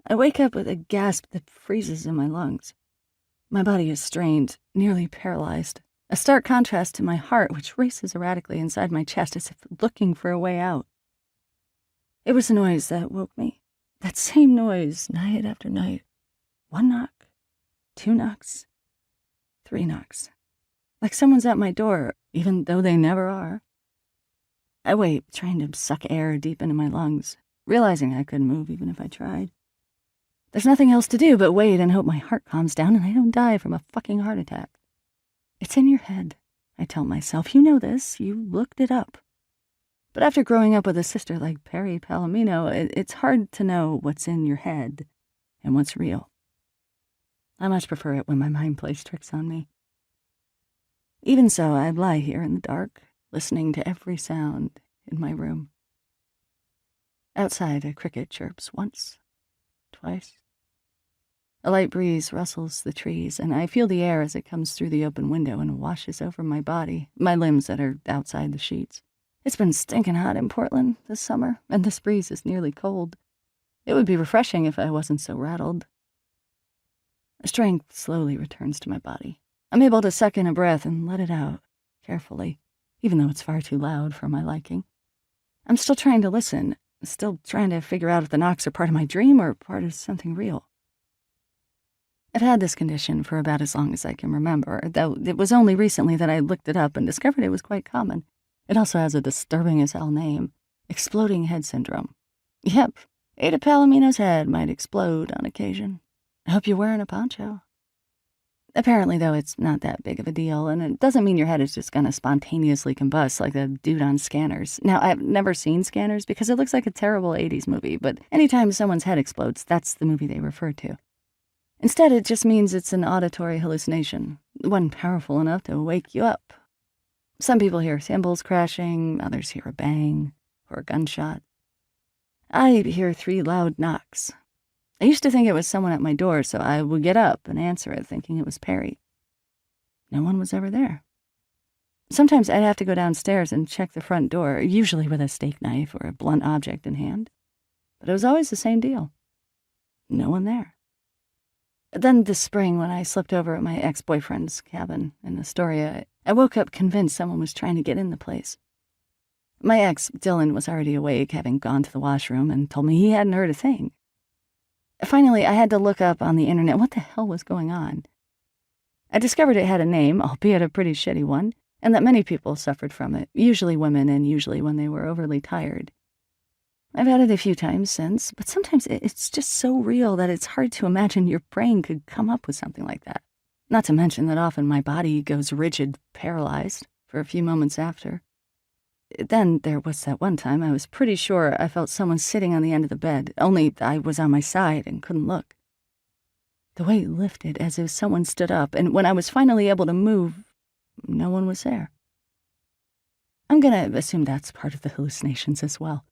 I wake up with a gasp that freezes in my lungs. My body is strained, nearly paralyzed, a stark contrast to my heart, which races erratically inside my chest as if looking for a way out. It was the noise that woke me. That same noise, night after night. 1 knock, 2 knocks, 3 knocks. Like someone's at my door, even though they never are. I wait, trying to suck air deep into my lungs, realizing I couldn't move even if I tried. There's nothing else to do but wait and hope my heart calms down and I don't die from a fucking heart attack. It's in your head, I tell myself. You know this. You looked it up. But after growing up with a sister like Ada Palomino, it's hard to know what's in your head and what's real. I much prefer it when my mind plays tricks on me. Even so, I lie here in the dark, listening to every sound in my room. Outside, a cricket chirps once, twice. A light breeze rustles the trees, and I feel the air as it comes through the open window and washes over my body, my limbs that are outside the sheets. It's been stinking hot in Portland this summer, and this breeze is nearly cold. It would be refreshing if I wasn't so rattled. Strength slowly returns to my body. I'm able to suck in a breath and let it out, carefully, even though it's far too loud for my liking. I'm still trying to listen, still trying to figure out if the knocks are part of my dream or part of something real. I've had this condition for about as long as I can remember, though it was only recently that I looked it up and discovered it was quite common. It also has a disturbing as hell name, exploding head syndrome. Yep, Ada Palomino's head might explode on occasion. I hope you're wearing a poncho. Apparently, though, it's not that big of a deal, and it doesn't mean your head is just gonna spontaneously combust like the dude on Scanners. Now, I've never seen Scanners because it looks like a terrible 80s movie, but anytime someone's head explodes, that's the movie they refer to. Instead, it just means it's an auditory hallucination, one powerful enough to wake you up. Some people hear cymbals crashing, others hear a bang or a gunshot. I hear 3 loud knocks. I used to think it was someone at my door, so I would get up and answer it, thinking it was Perry. No one was ever there. Sometimes I'd have to go downstairs and check the front door, usually with a steak knife or a blunt object in hand. But it was always the same deal. No one there. Then this spring, when I slept over at my ex-boyfriend's cabin in Astoria, I woke up convinced someone was trying to get in the place. My ex, Dylan, was already awake, having gone to the washroom, and told me he hadn't heard a thing. Finally, I had to look up on the internet what the hell was going on. I discovered it had a name, albeit a pretty shitty one, and that many people suffered from it, usually women and usually when they were overly tired. I've had it a few times since, but sometimes it's just so real that it's hard to imagine your brain could come up with something like that. Not to mention that often my body goes rigid, paralyzed, for a few moments after. Then there was that one time I was pretty sure I felt someone sitting on the end of the bed, only I was on my side and couldn't look. The weight lifted as if someone stood up, and when I was finally able to move, no one was there. I'm gonna assume that's part of the hallucinations as well.